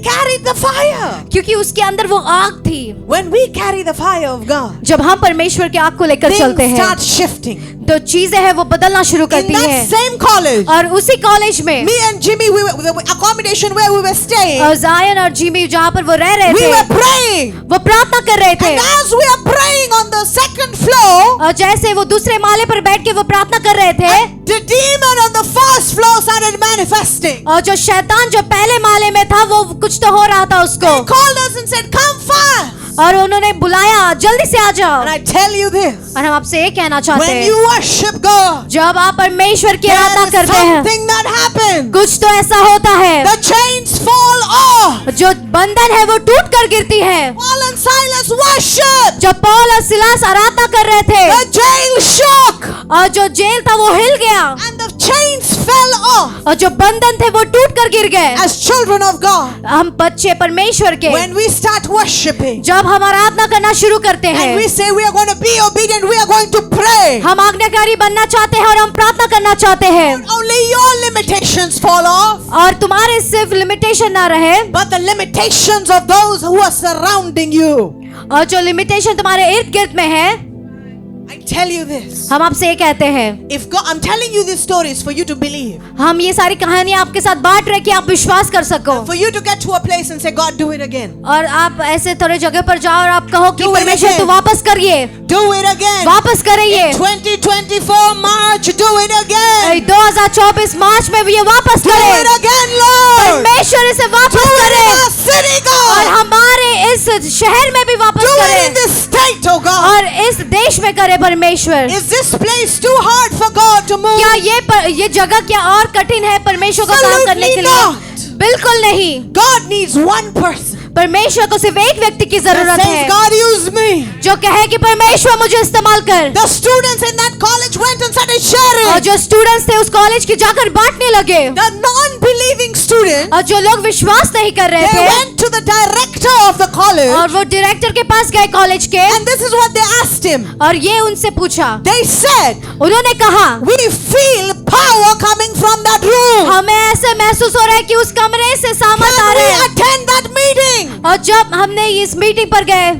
carried the fire. क्योंकि उसके अंदर वो आग थी। When we carry the fire of God, जब हम परमेश्वर के आग को लेकर चलते things हैं start shifting. तो चीजें हैं वो बदलना शुरू In करती that हैं। same college, और उसी कॉलेज में me and Jimmy, the accommodation where we were staying, और जायन और जिमी जहाँ पर वो रह रहे we थे were praying. वो प्रार्थना कर रहे थे And as we are praying on the second floor, और जैसे वो दूसरे माले पर बैठ के वो प्रार्थना कर रहे थे the demon on the first floor started manifesting. और जो शैतान जो पहले माले में था वो कुछ तो हो रहा था उसको He called us and said, come fast. और उन्होंने बुलाया जल्दी से आ जाओ। And I tell you this, और हम आपसे ये कहना चाहते when हैं you worship God, जब आप परमेश्वर की आराधना there is करते हैं something that happens. कुछ तो ऐसा होता है, The chains fall off. जो बंधन है वो टूट कर गिरती है। Paul and Silas worship. जब पौल और सिलास आराधना कर रहे थे The jail shook और जो जेल था वो हिल गया and the chains fell off. और जो बंधन थे वो टूट कर गिर गए। As children of God, हम बच्चे परमेश्वर के when we start worshiping जब हम आराधना करना शुरू करते and we हैं, say we are going to be obedient, we are going to pray, हम आज्ञाकारी बनना चाहते हैं और हम प्रार्थना करना चाहते हैं only your limitations fall off, और तुम्हारे सिर्फ लिमिटेशन ना रहे but the limitations of those who are surrounding you. और जो लिमिटेशन तुम्हारे इर्द गिर्द में है, I tell you this, हम आपसे ये कहते हैं, if God, I'm telling you these stories for you to believe, हम ये सारी कहानियां आपके साथ बांट रहे कि आप विश्वास कर सको for you to get to a place and say, God, do it again. और आप ऐसे थोड़े जगह पर जाओ और आप कहो कि Do it परमेश्वर again. तू वापस करिए, Do it again. वापस करिए। 2024 March, do it again. 2024 मार्च में भी ये वापस Do करे, it again, Lord. परमेश्वर इसे वापस Do it करे in our city, और God. हमारे इस शहर में भी वापस Do it करे in this state, oh God. और इस देश में करे परमेश्वर। Is this place too hard for God to move? क्या ये जगह क्या और कठिन है परमेश्वर का काम करने के Absolutely लिए? बिल्कुल नहीं। God needs one person परमेश्वर को सिर्फ एक व्यक्ति की that जरूरत says, है God, use me. जो कहे कि परमेश्वर मुझे इस्तेमाल कर। The students in that college went and started sharing. और जो स्टूडेंट्स थे उस कॉलेज की जाकर बांटने लगे The non-believing students, और जो लोग विश्वास नहीं कर रहे they थे went to the director of the college, और वो डायरेक्टर के पास गए कॉलेज के and this is what they asked him. और ये उनसे पूछा, They said, उन्होंने कहा we feel power coming from that room. हमें ऐसे महसूस हो रहा है कि उस कमरे से सामत आ Can रहे we हैं। attend that meeting? और जब हमने इस मीटिंग पर गए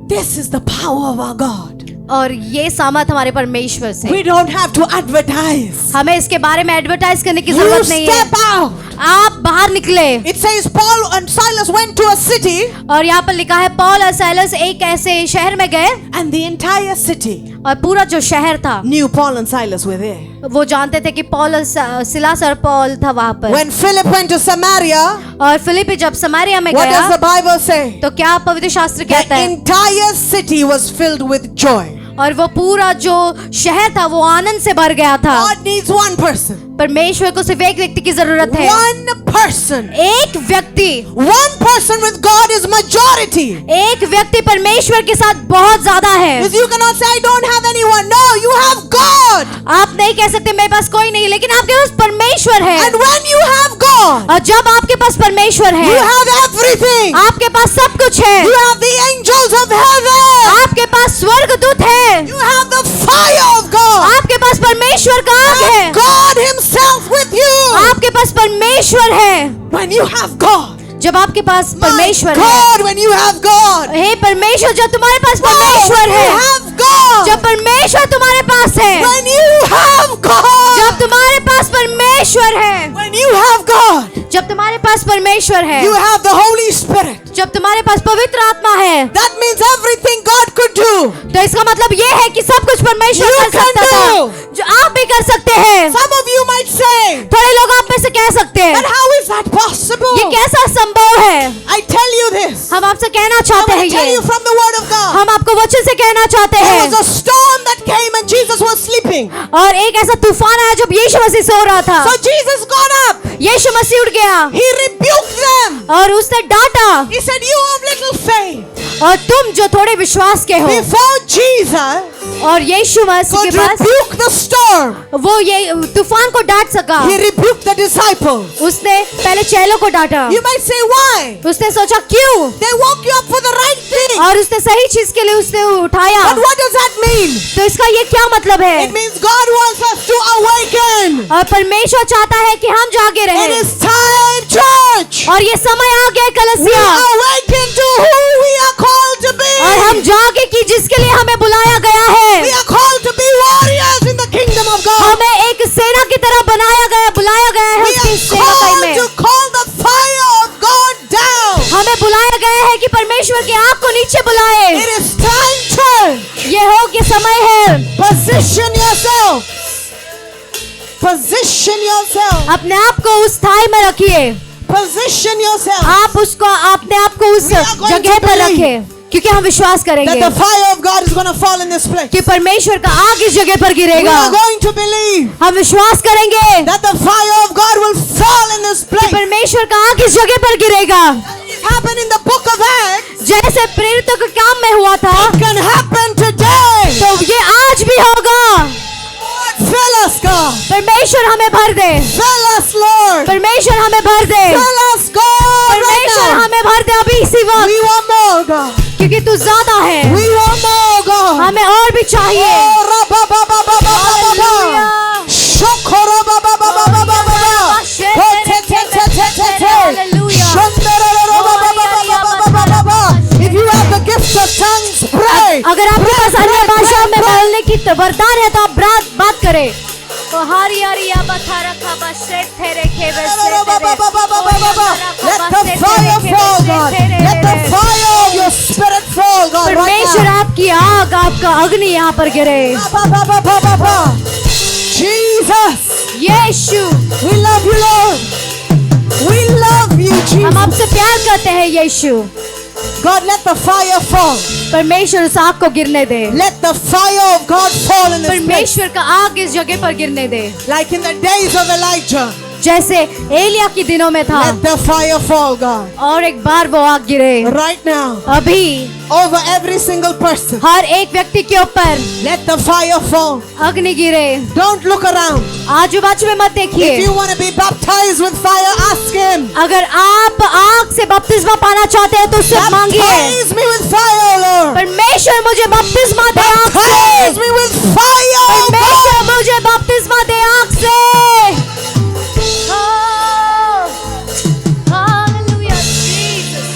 This is the power of our God. और ये सामत हमारे परमेश्वर से, We don't have to advertise. हमें इसके बारे में एडवर्टाइज करने की You जरूरत नहीं है। step out. आप बाहर निकले। It says Paul and Silas went to a city, और यहाँ पर लिखा है पौल और साइलस एक ऐसे शहर में गए and the entire city और पूरा जो शहर था knew Paul and Silas were there. वो जानते थे कि पौल और सिलास और पौल था वहाँ पर। When Philip went to Samaria, और फिलिप्पी जब समारिया में what does गया the Bible say? तो क्या पवित्र शास्त्र The कहता है? entire city was filled with joy. और वो पूरा जो शहर था वो आनंद से भर गया था। God needs one person. परमेश्वर को सिर्फ एक व्यक्ति की जरूरत है। One person. एक व्यक्ति। One person with God is majority. एक व्यक्ति परमेश्वर के साथ बहुत ज्यादा है। Because you cannot say I don't have anyone. No, you have God. आप नहीं कह सकते मेरे पास कोई नहीं, लेकिन आपके पास परमेश्वर है। And when you have God, और जब आपके पास परमेश्वर है, you have everything. आपके पास सब कुछ है। You have the angels of heaven. आपके पास स्वर्गदूत है। You have the fire of God. आपके पास परमेश्वर का आग है। And God himself with you. आपके पास परमेश्वर है। When you have God. जब आपके पास My परमेश्वर है। God, when you have God. हे परमेश्वर, जब तुम्हारे पास Wow, परमेश्वर when है। you have God. जब परमेश्वर तुम्हारे पास है। When you have God. जब तुम्हारे पास परमेश्वर है। When you have God. जब तुम्हारे पास परमेश्वर है। You have the Holy Spirit. जब तुम्हारे पास पवित्र आत्मा है। That means everything God could do. तो इसका मतलब ये है कि सब कुछ परमेश्वर You कर सकता can था, do. जो आप भी कर सकते हैं। Some of you might say, थोड़े लोग आप में से कह सकते हैं, but how is that possible? ये कैसा संभव है? I tell you this. हम आपसे कहना I चाहते हैं want to tell ये, you from the Word of God. हम आपको वचन से कहना चाहते There हैं। was a storm that came and Jesus was sleeping. और एक ऐसा तूफान आया जब यीशु मसीह सो रहा था। So Jesus got up. यीशु मसीह उठ गया He rebuked them. और उसने डांटा, He said, you of little faith. और तुम जो थोड़े विश्वास के हो। Before Jesus और यीशु मसीह could के पास rebuke the storm, वो ये तूफान को डांट सका। he rebuked the disciples. उसने पहले चेलों को डांटा। You might say, why? उसने सोचा क्यों, They woke you up for the right thing. और उसने सही चीज के लिए उसने उठाया। But what does that mean? तो इसका ये क्या मतलब है? It means God wants us to awaken. और परमेश्वर चाहता है कि हम जागे It रहें। is time, church. और ये समय आ गया We कलीसिया, awaken to who we are called to be. और हम जागे कि जिसके लिए हमें बुलाया गया है। We are called to be warriors in the kingdom of God. हमें एक सेना की तरह बुलाया गया है We उसकी are सेवकाई called में। to call the fire of God down. हमें बुलाया गया है कि परमेश्वर की आग को नीचे बुलाए। It is time, church. ये हो के समय है। Position yourself. Position yourself. अपने आप को उस स्थाई में रखिए। Position yourself. आप उसको अपने आप को उस We are going जगह to पर believe रखें, क्योंकि हम विश्वास That करेंगे the fire of God is going to fall in this place. कि परमेश्वर का आग इस जगह पर We गिरेगा। are going to believe हम विश्वास करेंगे that the fire of God will fall in this कि place. परमेश्वर का आग इस जगह पर गिरेगा। It happened in the book of Acts. जैसे प्रेरितों के काम में हुआ था, It can happen today. तो ये आज भी होगा। Fill us, God. परमेश्वर हमें भर दे, Fill us, Lord. परमेश्वर हमें भर दे, Fill us, God. Right परमेश्वर now. हमें भर दे अभी इसी वक्त, We want more, God. क्योंकि तू ज्यादा है। We want more, God. हमें और भी चाहिए। Oh, ra-ba-ba-ba-ba-ba-ba-ba. Hallelujah. Shokoro-ba-ba-ba-ba-ba-ba-ba. Ho-te-te-te-te-te-te. Hallelujah. Shondoro-ro-ba-ba-ba-ba-ba-ba-ba. If you have the gift of tongues, pray. अगर आपके पास अन्य भाषाओं में बोलने की वरदान है तो आप बात करें। तो हरिया बथारा खबा शेठ तेरे खेवे से Let the fire fall, God. Let the fire of your spirit fall, God. Right परमेश्वर now. आपकी आग, आपका अग्नि यहाँ पर गिरे। Ba-ba-ba-ba-ba-ba. Jesus, Yeshu, we love you, Lord. We love you, हम Jesus. आपसे प्यार करते हैं यीशु। God, let the fire fall. परमेश्वर उस आग को गिरने दे। Let the fire of God fall in this place. परमेश्वर का आग इस जगह पर गिरने दे, Like in the days of Elijah. जैसे एलिया के दिनों में था। Let the fire fall, God. और एक बार वो आग गिरे Right now. अभी Over every single person. हर एक व्यक्ति के ऊपर Let the fire fall. अग्नि गिरे। Don't look around. आजू बाजू में मत If देखिए। you want to be baptized with fire, ask Him. अगर आप आग से बपतिस्मा पाना चाहते हैं तो उससे मांगिए। Baptize me with fire, Lord. परमेश्वर मुझे बपतिस्मा दे आग से। Baptize me with fire, oh परमेश्वर God. मुझे बपतिस्मा दे आग से। Hallelujah, Jesus.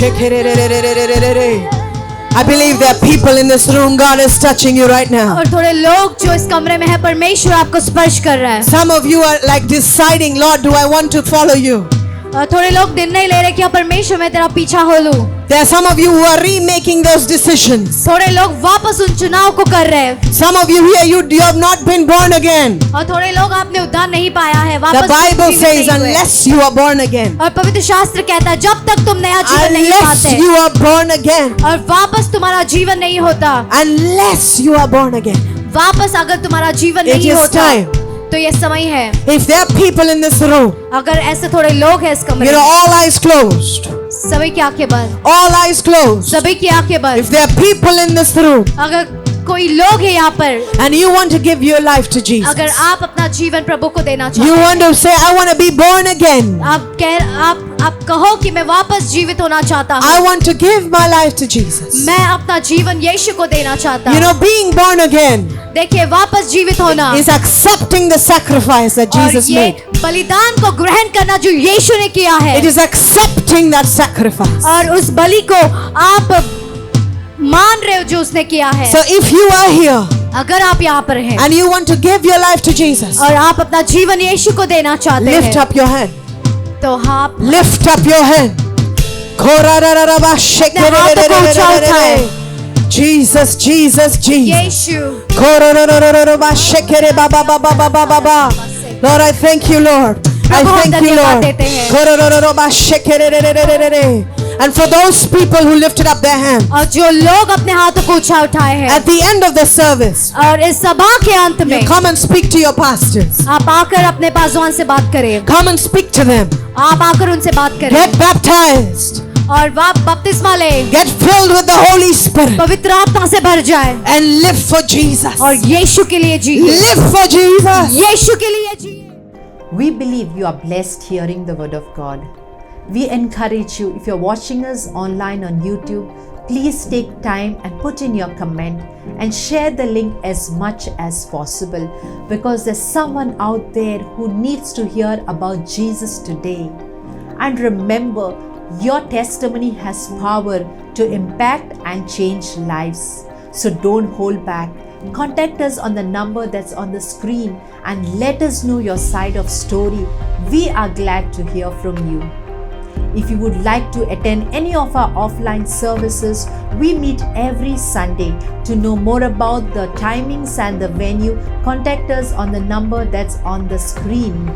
I believe there are people in this room. God is touching you right now. और थोड़े लोग जो इस कमरे में है, परमेश्वर आपको स्पर्श कर रहा है. Some of you are like deciding, Lord, do I want to follow you? और थोड़े लोग निर्णय ले रहे कि परमेश्वर मैं तेरा पीछा हो लूं. There are some of you who are remaking those decisions. थोड़े लोग वापस उन चुनाव को कर रहे हैं. Some of you here, you have not been born again. और थोड़े लोग आपने उद्धार नहीं पाया है. The वापस Bible जीवित says, नहीं हुए. unless you are born again, और पवित्र शास्त्र कहता है जब तक तुम नया जीवन नहीं unless पाते you are born again, और वापस तुम्हारा जीवन नहीं होता, unless you are born again, वापस अगर तुम्हारा जीवन it नहीं is होता, time. तो ये समय है. If there are people in this room, अगर ऐसे थोड़े लोग हैं इस कमरे you know, में, all eyes closed, सभी की आंखें बंद, all eyes closed. सभी की आंखें If बंद. there are people in this room अगर कोई लोग है यहाँ पर, and you want to give your life to Jesus, अगर आप अपना जीवन प्रभु को देना you चाहते want to say, I want to be born again. आप कहो कि मैं वापस जीवित होना चाहता I हूँ, want to give my life to Jesus. मैं अपना जीवन यीशु को देना चाहता You हूँ. know, being born again देखिए, वापस जीवित होना is accepting the sacrifice that और Jesus ये made. बलिदान को ग्रहण करना जो यीशु ने किया है, It is accepting that sacrifice. और उस बलि को आप मान रहे हो जो उसने किया है. So if you are here अगर आप यहाँ पर हैं and you want to give your life to Jesus, और आप अपना जीवन यीशु को देना चाहते lift हैं, up your hand. तो आप Lift up your hand. Jesus, Jesus, Jesus. Yeshu. Lord, I thank you, Lord. I प्रभु, हम thank you, धन्यवाद Lord. देते हैं. And for those people who lifted up their hand और जो लोग अपने हाथों को ऊंचा उठाए हैं, at the end of the service, और इस सभा के अंत में come and speak to your pastors. आप आकर अपने पासवान से बात करें. Come and speak to them. आप आकर उनसे बात करें Get baptized. और बपतिस्मा ले, Get filled with the Holy Spirit पवित्र आत्मा से भर जाए and live for Jesus. और यीशु के लिए जिए. Live for Jesus. यीशु के लिए जिए. We believe you are blessed hearing the word of God. We encourage you, if you're watching us online on YouTube, please take time and put in your comment and share the link as much as possible, because there's someone out there who needs to hear about Jesus today. And remember, your testimony has power to impact and change lives. So don't hold back. Contact us on the number that's on the screen and let us know your side of story. We are glad to hear from you. If you would like to attend any of our offline services, we meet every Sunday. To know more about the timings and the venue, contact us on the number that's on the screen.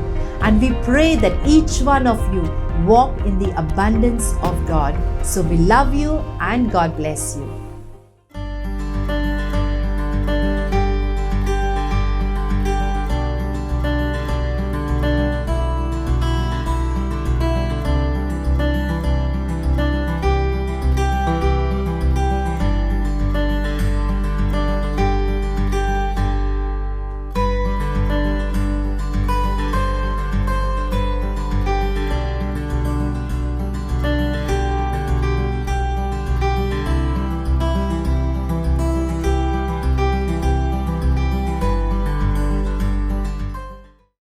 And we pray that each one of you walk in the abundance of God. So we love you and God bless you.